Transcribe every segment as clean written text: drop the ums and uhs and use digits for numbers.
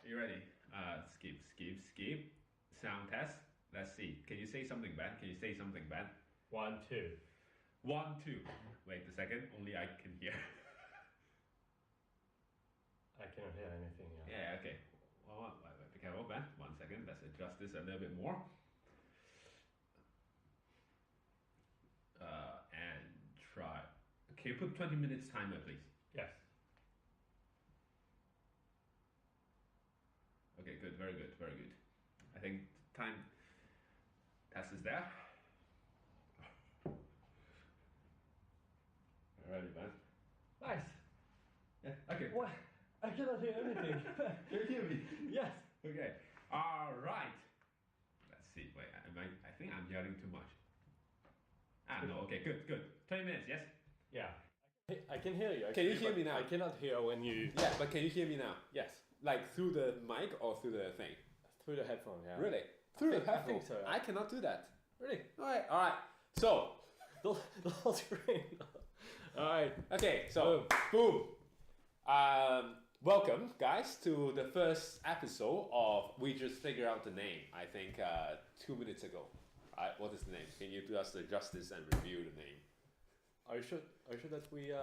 you ready? Skip. Sound test. Let's see. Can you say something, Ben? Can you say something, Ben? 1, 2. 1, 2. Wait a second. Only I can hear. I cannot hear anything. Yeah, okay. Well, be careful, Ben. 1 second. Let's adjust this a little bit more. And try. Okay, put 20 minutes timer, please. Yes. Okay, good. Very good. Very good. I think time test is there. Alrighty, man. Nice. Yeah. Okay. What? I cannot hear anything. Can you hear me? Yes. Okay. All right. Let's see. Wait. I think I'm yelling too much. No. Okay. Good. 20 minutes. Yes. Yeah. I can hear you. Can you hear me now? I cannot hear when you. Yeah, but can you hear me now? Yes. Like through the mic or through the thing? Through the headphone. Yeah. Really? Through the headphone? I think so. Yeah. I cannot do that. Really? All right. So. The whole screen. All right. Okay. So boom. Welcome, guys, to the first episode of We Just Figured Out the Name. I think 2 minutes ago. What is the name? Can you do us the justice and review the name? Are you sure that we're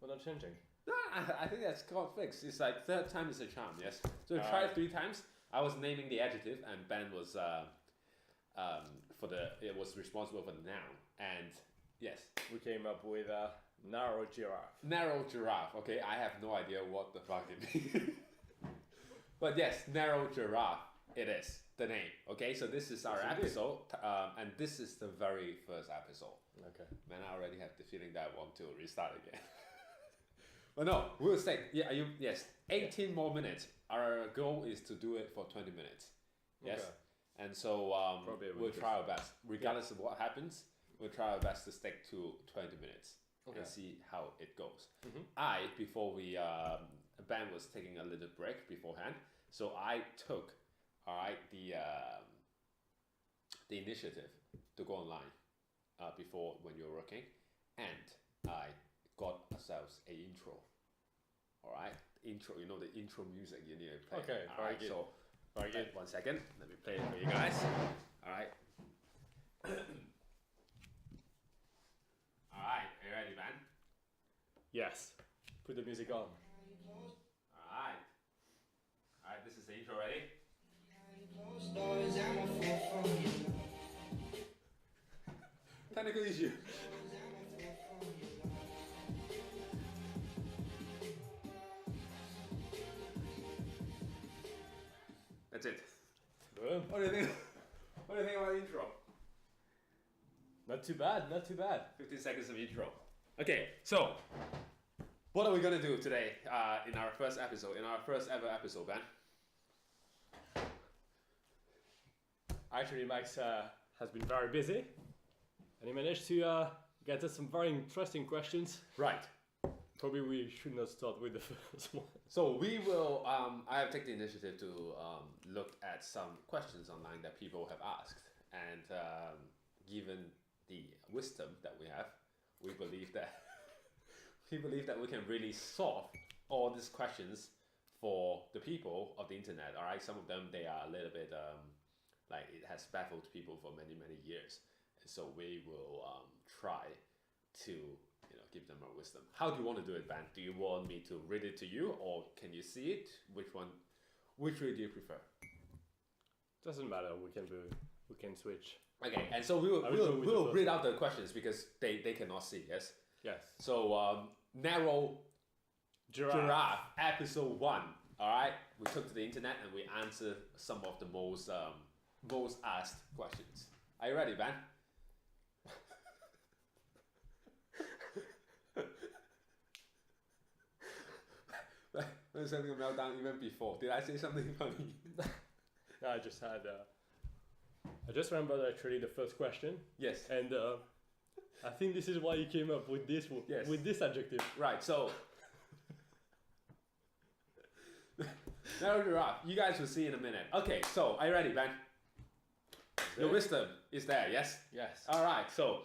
not changing? No, I think that's called fixed. It's like third time is a charm. Yes. So we tried 3 times. I was naming the adjective, and Ben was was responsible for the noun. And yes, We came up with a narrow giraffe. narrow giraffe. Okay, I have no idea what the fuck it means. But yes, narrow giraffe. It is the name. Okay, so this is our Yes, indeed. episode, and this is the very first episode. Okay. Man, I already have the feeling that I want to restart again. But no, we'll stay. Yeah, yes, 18 more minutes. Our goal is to do it for 20 minutes. Yes, Okay. and so Probably we'll try our best, regardless of what happens. We'll try our best to stick to 20 minutes Okay. and see how it goes. Mhm. Before we, Ben was taking a little break beforehand, so I took, the initiative to go online before when you were working, and I got ourselves a intro. All right, intro. You know the intro music you need to play. Okay, All very right, good. so Very good. 1 second. Let me play it for you guys. All right. All right. Are you ready, man? Yes. Put the music on. All right. All right. This is the intro. Ready? Technical issue. That's it. Boom. What do you think? What do you think about the intro? Not too bad. Not too bad. 15 seconds of intro. Okay, so what are we gonna do today in our first episode, in our first ever episode, Ben? Actually, Max has been very busy, and he managed to get us some very interesting questions. Right. Probably we should not start with the first one. So we will. I have taken the initiative to look at some questions online that people have asked, and given the wisdom that we have, we believe that we can really solve all these questions for the people of the internet. All right, some of them they are a little bit like it has baffled people for many years, and so we will try to give them our wisdom. How do you want to do it, Ben? Do you want me to read it to you, or can you see it? Which way do you prefer? Doesn't matter. We can switch. Okay, and so we'll read out the questions because they cannot see. Yes. Yes. So narrow giraffe episode 1. All right, we took to the internet and we answered some of the most asked questions. Are you ready, Ben? There's something meltdown even before. Did I say something funny? No, I just had. I just remembered actually the first question, Yes. and I think this is why you came up with this Yes. with this adjective. Right. So narrow giraffe. You guys will see in a minute. Okay. So are you ready, Ben? Your wisdom is there. Yes. Yes. All right. So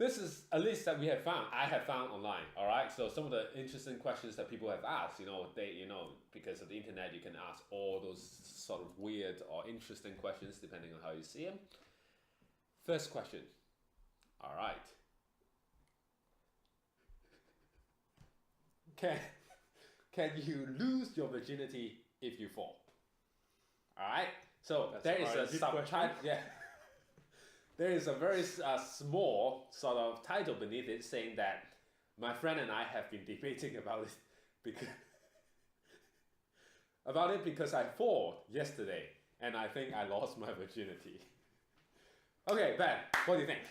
this is a list that we have found. I have found online. All right. So some of the interesting questions that people have asked, because of the internet, you can ask all those sort of weird or interesting questions depending on how you see them. First question. All right. Can you lose your virginity if you fall? All right. So there is a subtitle. Yeah. There is a very small sort of title beneath it saying that my friend and I have been debating about it because I fall yesterday and I think I lost my virginity. Okay, Ben, what do you think?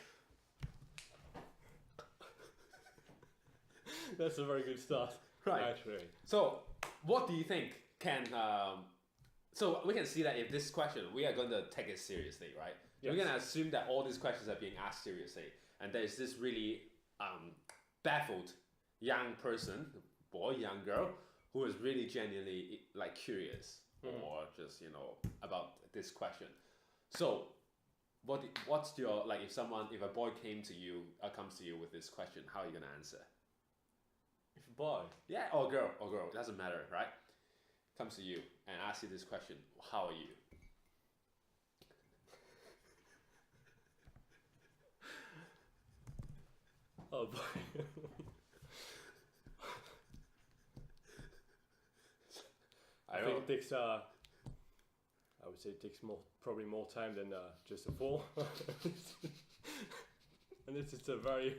That's a very good start. Right. Actually. So, what do you think so we can see that if this question, we are going to take it seriously, right? Yes. We're going to assume that all these questions are being asked seriously. And there's this really baffled young person, boy, young girl, who is really genuinely like curious or just, about this question. So, what's your, like if a boy comes to you with this question, how are you going to answer? If a boy? Yeah, or girl, it doesn't matter, right? Comes to you and asks you this question, how are you? Oh boy. I think it takes I would say it takes probably more time than just a fall. And this is a very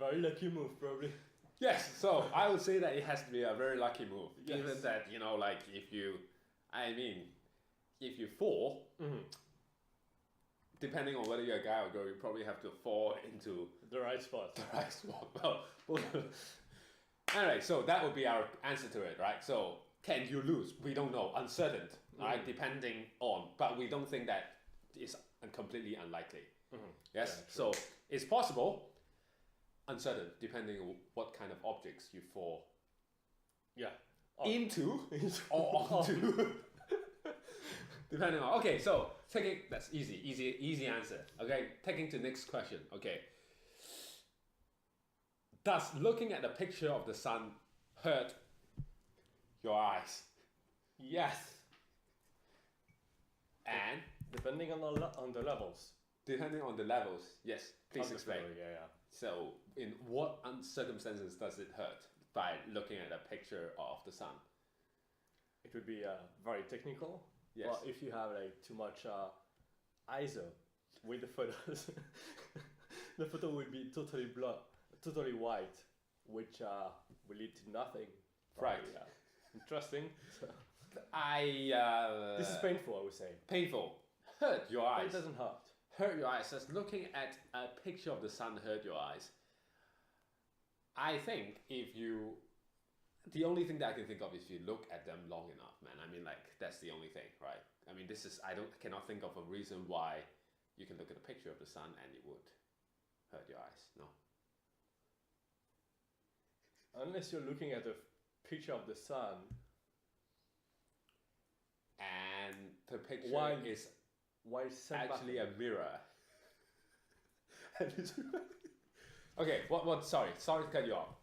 very lucky move probably. Yes, so I would say that it has to be a very lucky move. Yes. Given that, like if you fall, depending on whether you're a guy or girl, you probably have to fall into the right spot. Well, anyway, so that would be our answer to it, right? So can you lose? We don't know. Uncertain, right? Depending on, but we don't think that is completely unlikely. Yes, yeah, so it's possible. Uncertain, depending on what kind of objects you fall. Yeah. Into or onto. Depending on. Okay, so that's easy answer. Okay, taking to next question. Okay. Does looking at a picture of the sun hurt your eyes? Yes. And depending on the levels. Depending on the levels, yes. Please explain. Yeah. So, in what circumstances does it hurt by looking at a picture of the sun? It would be very technical. Yes. Well, if you have like too much ISO with the photos, the photo will be totally white, which will lead to nothing. Right. Interesting. So, this is painful, I would say. Painful. Hurt your eyes. It doesn't hurt. Hurt your eyes. Just looking at a picture of the sun hurt your eyes. I think the only thing that I can think of is if you look at them long enough, man. I mean, like, that's the only thing, right? I mean, cannot think of a reason why you can look at a picture of the sun and it would hurt your eyes. No. Unless you're looking at a picture of the sun. And the picture is actually a mirror. Okay, sorry to cut you off.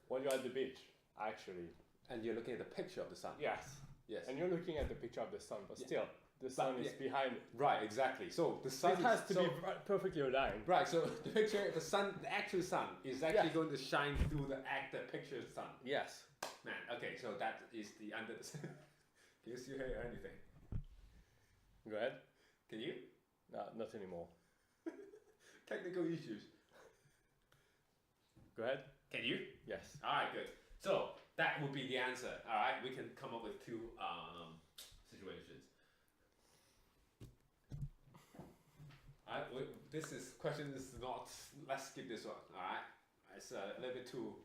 When you're at the beach, actually. And you're looking at the picture of the sun. Yes. And you're looking at the picture of the sun, but still, the sun is behind. Right, exactly. So the sun has to be perfectly aligned. Right, so the actual sun is actually going to shine through the picture of the sun. Yes. Man, okay, so that is the under the sun. Can you still hear anything? Go ahead. Can you? No, not anymore. Technical issues. Go ahead. Can you? Yes. Alright, good. So that would be the answer. Alright, we can come up with two situations. Question is not, let's skip this one. Alright? It's a little bit too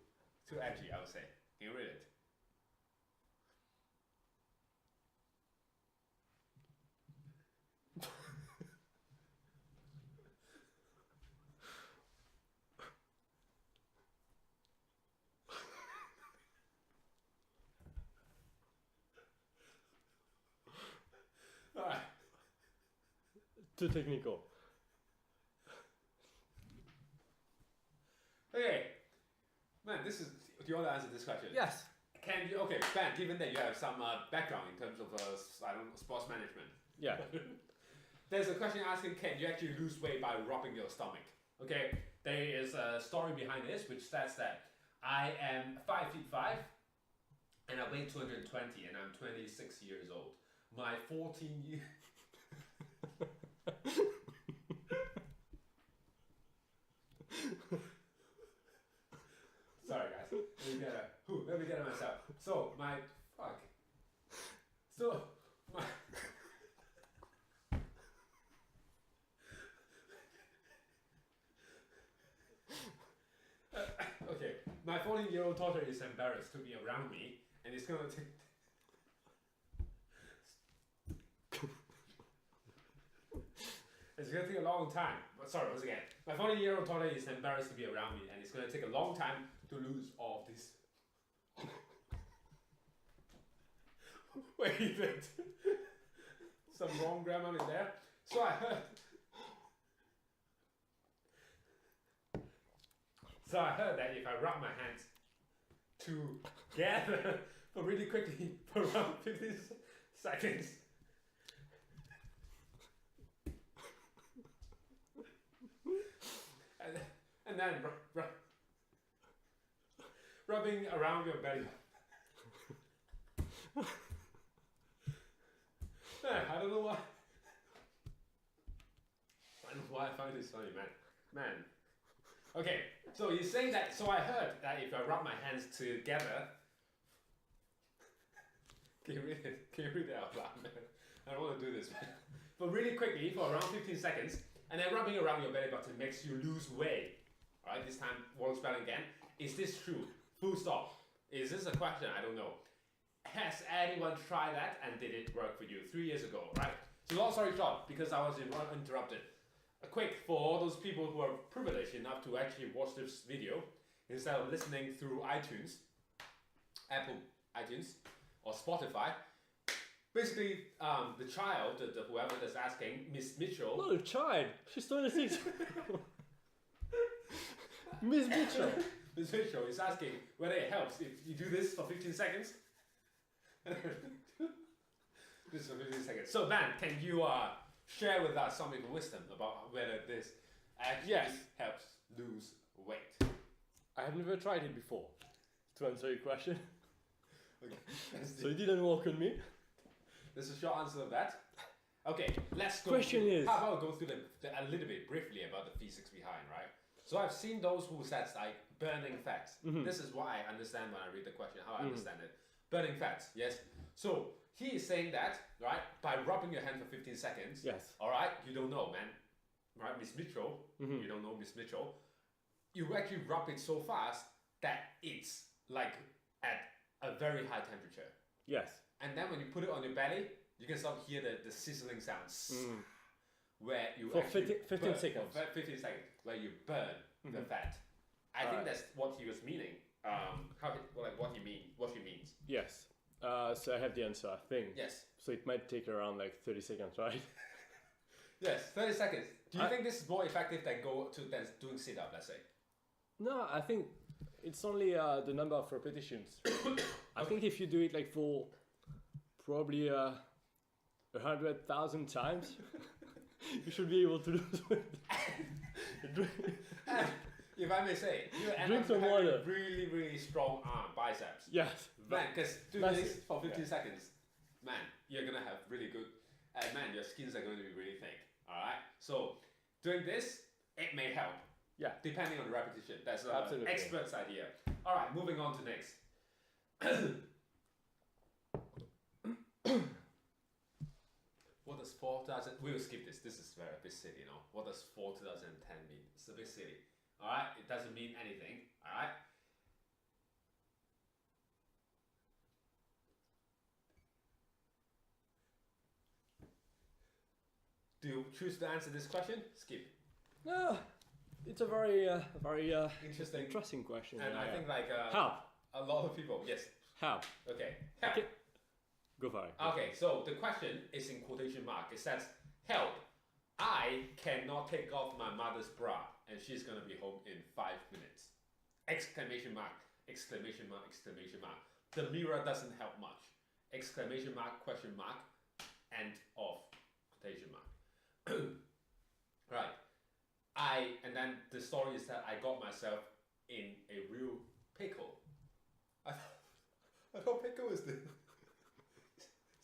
edgy, I would say. Can you read it? Too technical. this is. Do you want to answer this question? Yes. Can you? Okay, Ben. Given that you have some background in terms of I don't know, sports management. Yeah. There's a question asking, can you actually lose weight by rubbing your stomach? Okay, there is a story behind this which states that I am 5'5" and I weigh 220 and I'm 26 years old. My 14 years. Sorry guys, let me get it myself. So my fuck. So my. Okay, my 14-year-old daughter is embarrassed to be around me, and it's gonna take. It's gonna take a long time. Sorry, once again, my 14-year-old daughter is embarrassed to be around me, and it's gonna take a long time to lose all this. Wait a minute. Some wrong grammar in there. So I heard. So I heard that if I rub my hands together for really quickly for around 15 seconds, and then rubbing around your belly. I don't know why. I don't know why I find this funny, man. Okay, so you're saying that. So I heard that if I rub my hands together, can you read it out loud, man? I don't want to do this, man. But really quickly for around 15 seconds, and then rubbing around your belly button makes you lose weight. All right, this time wrong spelling again. Is this true? Full stop. Is this a question? I don't know. Has anyone tried that and did it work for you 3 years ago, right? So long story short, because I was interrupted. A quick for all those people who are privileged enough to actually watch this video instead of listening through iTunes, Apple iTunes, or Spotify. Basically, the child, whoever that's asking, Miss Mitchell. Not a child. She's 26. Miss Mitchell. Miss Mitchell is asking whether it helps if you do this for 15 seconds. This for 15 seconds. So, Ben, can you share with us some of your wisdom about whether this actually helps lose weight? I have never tried it before, to answer your question. Okay. So it didn't work on me. There's a short answer of that. Okay, let's go. Question is, how about go through a little bit briefly about the physics behind, right? So I've seen those who says like burning fats. Mm-hmm. This is what I understand when I read the question, how I understand it. Burning fats, yes. So he is saying that, right, by rubbing your hand for 15 seconds. Yes. All right, you don't know, man. Right, Miss Mitchell, you don't know Miss Mitchell. You actually rub it so fast that it's like at a very high temperature. Yes. And then when you put it on your belly, you can start to hear the sizzling sounds. Where you for actually 15 seconds. 15 seconds, where you burn the fat. I think that's what he was meaning. What he means. Yes. So I have the answer, I think. Yes. So it might take around like 30 seconds, right? Yes, 30 seconds. Do you think this is more effective than doing sit-up, let's say? No, I think it's only the number of repetitions. I think if you do it like for probably 100,000 times, you should be able to lose weight. If I may say, you end Drink up some having water. really, really strong biceps. Yes. Man, because do Massive. this for 15 seconds, man, you're gonna have really good, man, your skins are going to be really thick. Alright? So, doing this, it may help. Yeah. Depending on the repetition. That's an Absolutely. expert's idea. Alright, moving on to next. What does 4000... We'll skip this. This is very a bit silly, you know. What does 4010 mean? It's a bit silly. Alright? It doesn't mean anything. Alright? Do you choose to answer this question? Skip. No, it's a very Interesting question. And I think like how a lot of people, yes. how Okay. Help. Okay. Go for it. Okay, so the question is in quotation mark. It says, help. I cannot take off my mother's bra and she's gonna be home in 5 minutes. Exclamation mark. exclamation mark, exclamation mark. The mirror doesn't help much. Exclamation mark, question mark, end of quotation mark. Right. And then the story is that I got myself in a real pickle. I thought pickle is it's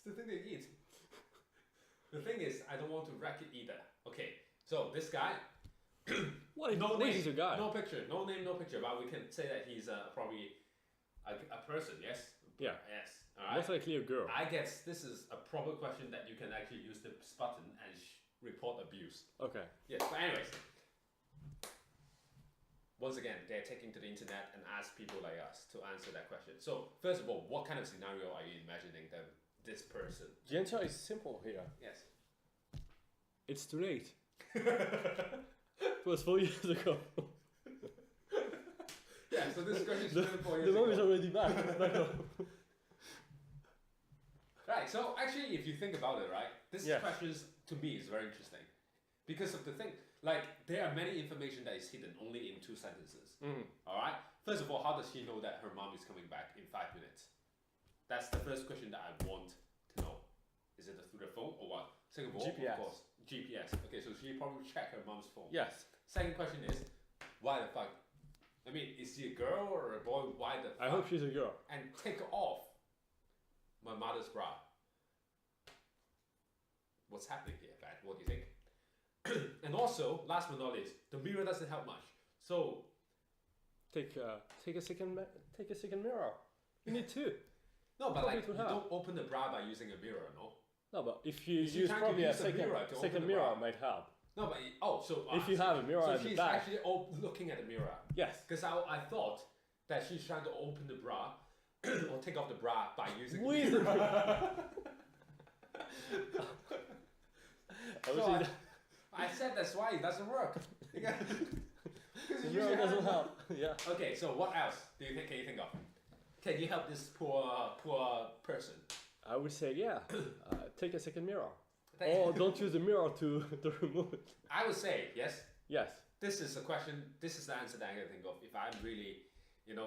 the thing they eat. The thing is, I don't want to wreck it either. Okay, so this guy. What No what name, is the guy? no picture, no name, no picture. But we can say that he's probably a person. Yes. Yeah. Yes. All right. Most likely a girl. I guess this is a proper question that you can actually use this button and report abuse. Okay. Yes, but anyways. Once again, they're taking to the internet and ask people like us to answer that question. So, first of all, what kind of scenario are you imagining this person? The answer is simple here. Yes. It's too late. It was 4 years ago. Yeah, so this question is 4 years The mom ago. is already back. Right, so actually, if you think about it, right, this Yes. question to me is very interesting. Because of the thing, like, there are many information that is hidden only in 2 sentences. Alright? First of all, how does she know that her mom is coming back in 5 minutes? That's the first question that I want to know. Is it through the phone or what? Second of all, GPS. of course, GPS. Okay, so she probably checked her mom's phone. Yes. Second question is, why the fuck? I mean, is she a girl or a boy? Why the fuck? I hope she's a girl. And take off my mother's bra. What's happening here, Pat? What do you think? And also, last but not least, the mirror doesn't help much. So Take a second mirror. You need 2. no, but Probably like to you have. don't open the bra by using a mirror, no? No, but if you If you use can't probably a use the second mirror to open second the mirror bra. might help. No, but If you have a mirror so at the she's back. actually looking at the mirror. Yes. Because I thought that she's trying to open the bra or take off the bra by using With the the mirror. Obviously, I said that's why it doesn't work. Because the you mirror usually doesn't have- help. Yeah. Okay, so what else can you think of? Can you help this poor person? I would say take a second mirror. Or don't use the mirror to remove it. I would say yes. Yes. This is a question. This is the answer that I can think of. If I'm really, if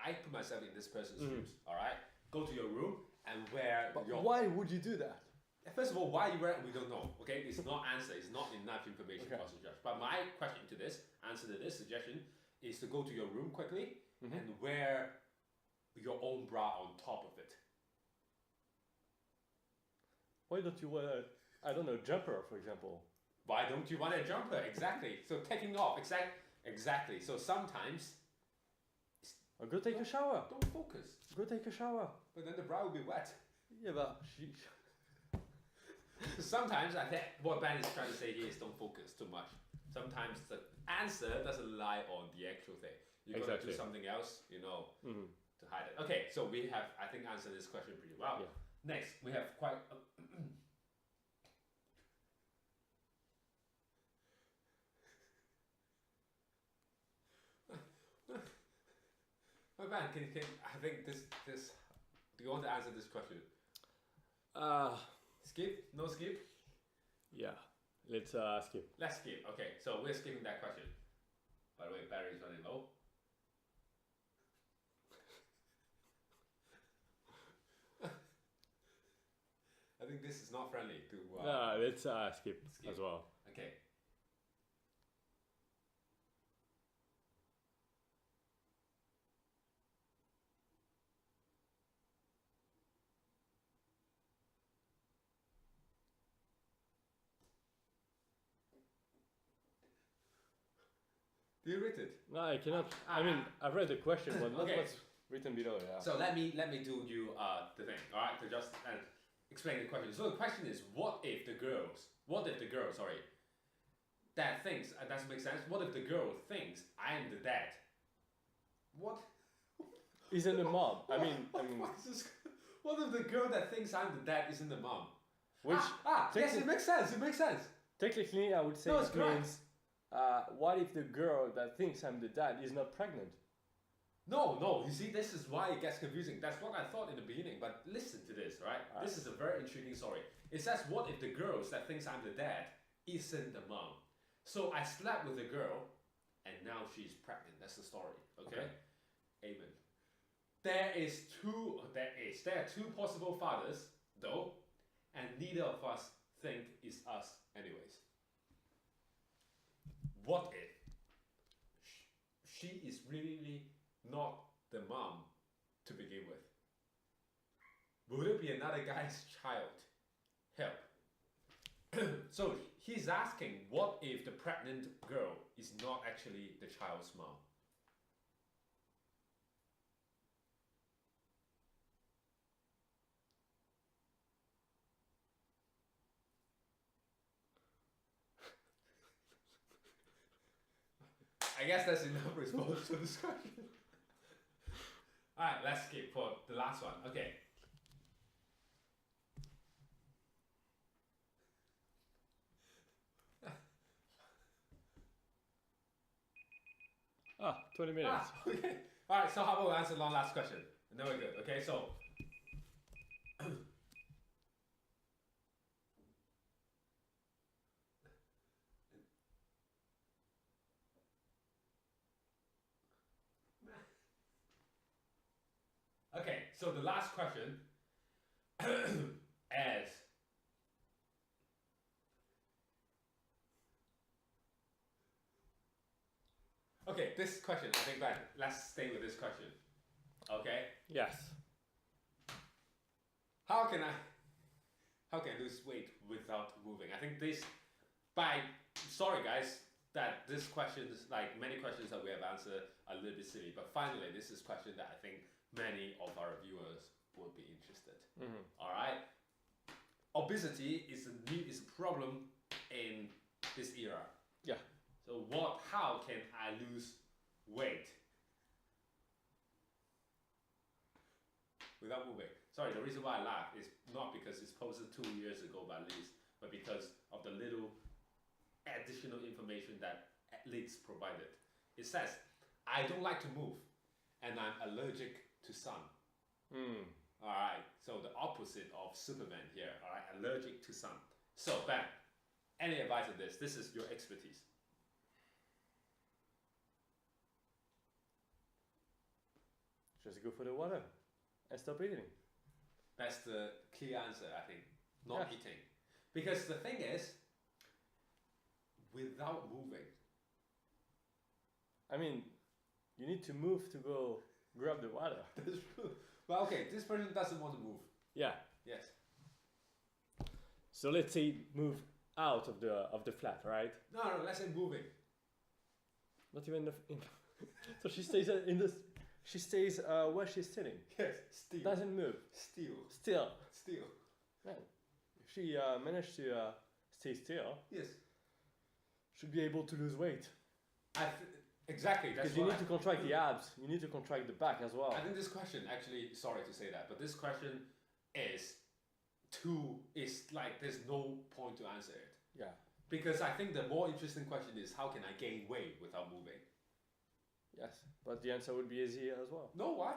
I put myself in this person's shoes, all right, go to your room and wear your. Why would you do that? First of all, why you wear it, we don't know. Okay, it's not answer. It's not enough information Okay. for us to judge. But my question to this, answer to this suggestion, is to go to your room quickly and wear your own bra on top of it. Why don't you wear, I don't know, jumper, for example? Why don't you want a jumper? Exactly. So taking off. Exactly. So sometimes Or go take a shower. don't focus, Go take a shower. but then the bra will be wet. Yeah, but Sometimes I think what Ben is trying to say here is don't focus too much. Sometimes the answer doesn't lie on the actual thing. You gotta do Exactly. something else, to hide it. Okay, so we have, I think, answered this question pretty well. Yeah. Next, we have quite. My man, can I think this. Do you want to answer this question? Skip? No skip? Yeah. Let's skip. Let's skip. Okay, so we're skipping that question. By the way, battery's running low. I think this is not friendly to. Let's skip as well. Okay. Do you read it? No, I cannot. I mean, I've read the question, but not Okay. what's written below. Yeah. So let me do you the thing, all right, to just explain the question. So the question is, what if the girl, sorry, that thinks, doesn't make sense. What if the girl thinks I am the dad? What? Isn't the mom? I mean, What is this? What if the girl that thinks I'm the dad isn't the mom? which Yes, it makes sense. It makes sense. technically I would say No, it's it correct. means. What if the girl that thinks I'm the dad is not pregnant? No. You see, this is why it gets confusing. That's what I thought in the beginning. But listen to this, right? This is a very intriguing story. It says, what if the girl that thinks I'm the dad isn't the mom? So I slept with the girl, and now she's pregnant. That's the story. Okay? Amen. There are two possible fathers, though, and neither of us think it's us anyways. What if she is really not the mom to begin with? Would it be another guy's child? Help. So he's asking, what if the pregnant girl is not actually the child's mom? I guess that's enough response to this question. Alright, let's skip for the last one. Okay. Ah, 20 minutes. Okay. Alright, so how about we answer one last question? And then we're good. Okay, so. Okay, so the last question as okay, this question, I think that let's stay with this question. Okay? Yes. How can I lose weight without moving? I think sorry guys, that this question is like many questions that we have answered are a little bit silly, but finally this is a question that I think many of our viewers would be interested. Alright? Obesity is a problem in this era. Yeah. So how can I lose weight without moving? Sorry, the reason why I laugh is not because it's posted 2 years ago by Liz, but because of the little additional information that Liz provided. It says, I don't like to move and I'm allergic to sun. Alright, so the opposite of Superman here, alright, allergic to sun. So Ben, any advice on this? This is your expertise. Just go for the water and stop eating. That's the clear answer, I think. Not eating. Because the thing is, without moving. I mean, you need to move to go grab the water. That's true. But okay, this person doesn't want to move. Yeah. Yes. So let's say move out of the flat, right? No, let's say moving. Not even in so she stays she stays where she's sitting. Yes, still. Doesn't move. Still. Man, if she managed to stay still, yes, should be able to lose weight. Exactly. Because you need to contract the abs. You need to contract the back as well. I think this question, actually, sorry to say that, but this question is like there's no point to answer it. Yeah. Because I think the more interesting question is, how can I gain weight without moving? Yes, but the answer would be easy as well. No, why?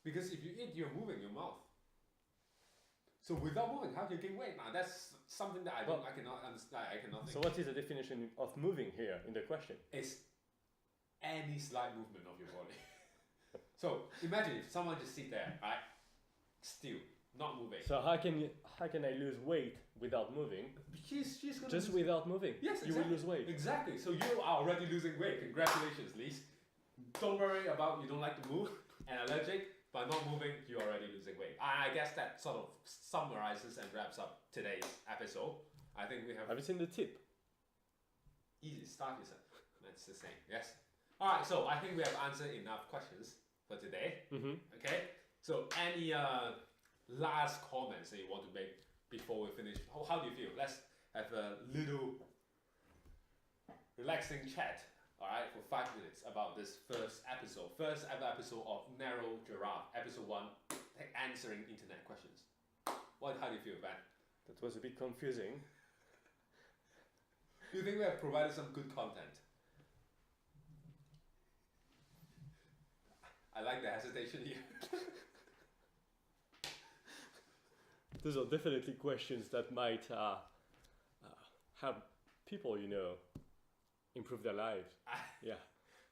Because if you eat, you're moving your mouth. So without moving, how can you gain weight? Now that's something that I cannot understand. I cannot think. So what is the definition of moving here in the question? It's any slight movement of your body. So imagine if someone just sit there, right, still not moving. So how can I lose weight without moving? She's gonna just without moving. Yes, exactly. You will lose weight. Exactly. So you are already losing weight. Congratulations, Liz. Don't worry about you don't like to move and allergic. By not moving, you're already losing weight. I guess that sort of summarizes and wraps up today's episode. I think we have. Have you seen the tip? Easy, start yourself. That's the same. Yes. All right. So I think we have answered enough questions for today. Okay. So any last comments that you want to make before we finish? How do you feel? Let's have a little relaxing chat. All right, for 5 minutes about this first ever episode of Narrow Giraffe, episode 1, answering internet questions. How do you feel, Ben? That was a bit confusing. Do you think we have provided some good content? I like the hesitation here. Those are definitely questions that might help people, improve their lives. Yeah.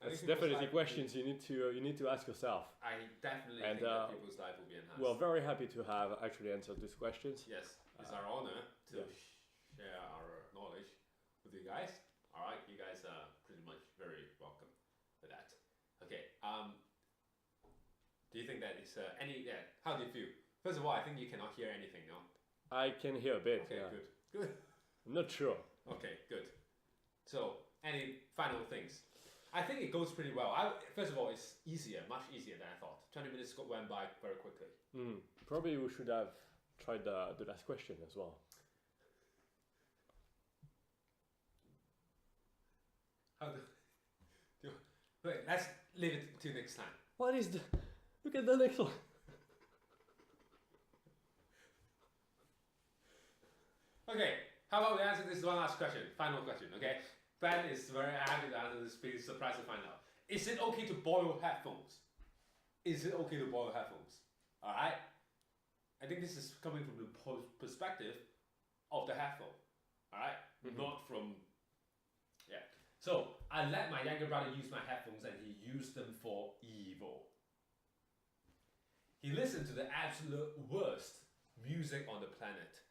That's people's definitely life questions you need to ask yourself. I definitely And, think that people's life will be enhanced. We're very happy to have actually answered these questions. Yes, it's our honor to yeah. share our knowledge with you guys. All right, you guys are pretty much very welcome for that. Okay. Do you think that it's any? Yeah. How do you feel? First of all, I think you cannot hear anything, no? I can hear a bit. Okay, yeah. good. I'm not sure. Okay, good. So, any final things? I think it goes pretty well. First of all, it's easier, much easier than I thought. 20 minutes went by very quickly. Probably we should have tried the last question as well. Wait, let's leave it till next time. What is the... Look at the next one. Okay, how about we answer this one last question, final question, okay? Ben is very happy to answer this, pretty surprised to find out. Is it okay to borrow headphones? Is it okay to borrow headphones? Alright? I think this is coming from the perspective of the headphone. Alright? Not from... Yeah. So, I let my younger brother use my headphones and he used them for evil. He listened to the absolute worst music on the planet.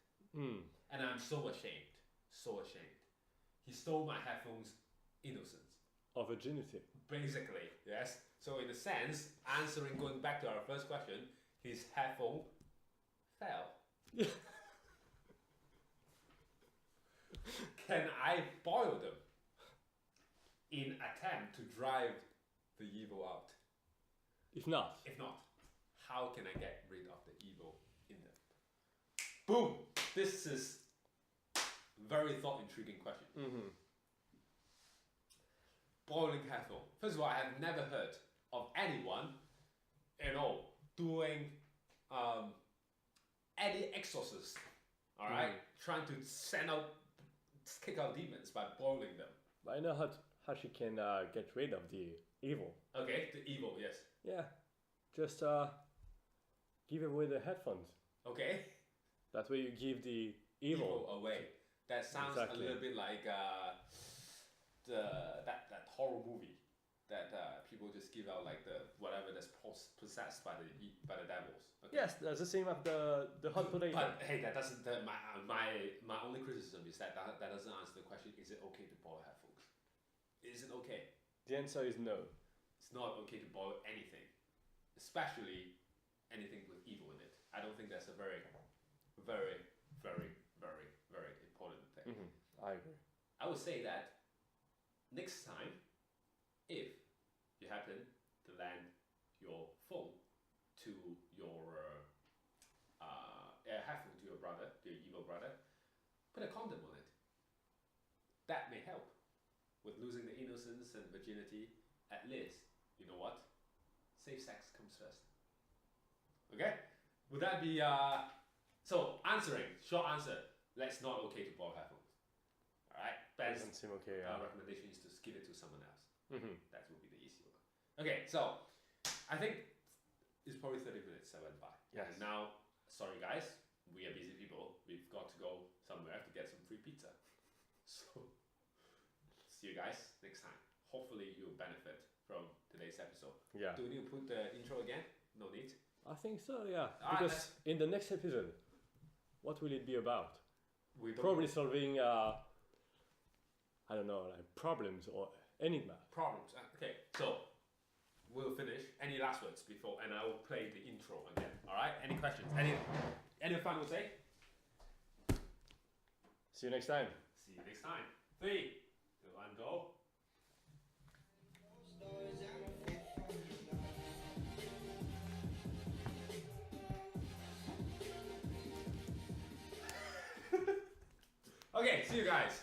And I'm so ashamed. So ashamed. He stole my headphones' innocence. Of virginity. Basically, yes. So in a sense, going back to our first question, his headphone fell. Can I borrow them in attempt to drive the evil out? If not, how can I get rid of the evil in them? Boom! This is very thought-intriguing question. Borrowing headphone. First of all, I have never heard of anyone, doing any exorcist, all right, trying to kick out demons by boiling them. But I know how she can get rid of the evil. Okay, the evil, yes. Yeah, just give away the headphones. Okay. That way you give the evil away. That sounds a little bit like that horror movie that people just give out like the whatever that's possessed by the devils. Okay? Yes, that's the same as the hot potato. But hey, that doesn't. My only criticism is that doesn't answer the question. Is it okay to borrow headphones? Is it okay? The answer is no. It's not okay to borrow anything, especially anything with evil in it. I don't think that's a very, very, very, very, very important thing. I agree. I would say that next time, if you happen to land your phone to your headphone to your brother, to your evil brother, put a condom on it. That may help with losing the innocence and virginity. At least, you know what? Safe sex comes first. Okay? Would that be so answering, short answer, that's not okay to borrow headphones. Alright? Doesn't seem okay. Recommendation is to give it to someone else. That would be the easy one. Okay, so I think it's probably 30 minutes that went by. Yes. And now, sorry guys, we are busy people. We've got to go somewhere to get some free pizza. So see you guys next time. Hopefully you'll benefit from today's episode. Yeah. Do we need to put the intro again? No need. I think so, yeah. Because in the next episode, what will it be about? We probably solving, I don't know, like problems or enigma. Problems. Okay, so we'll finish. Any last words before, and I will play the intro again. All right. Any questions? Any final say? See you next time. See you next time. 3, 2, 1, go. Okay, see you guys.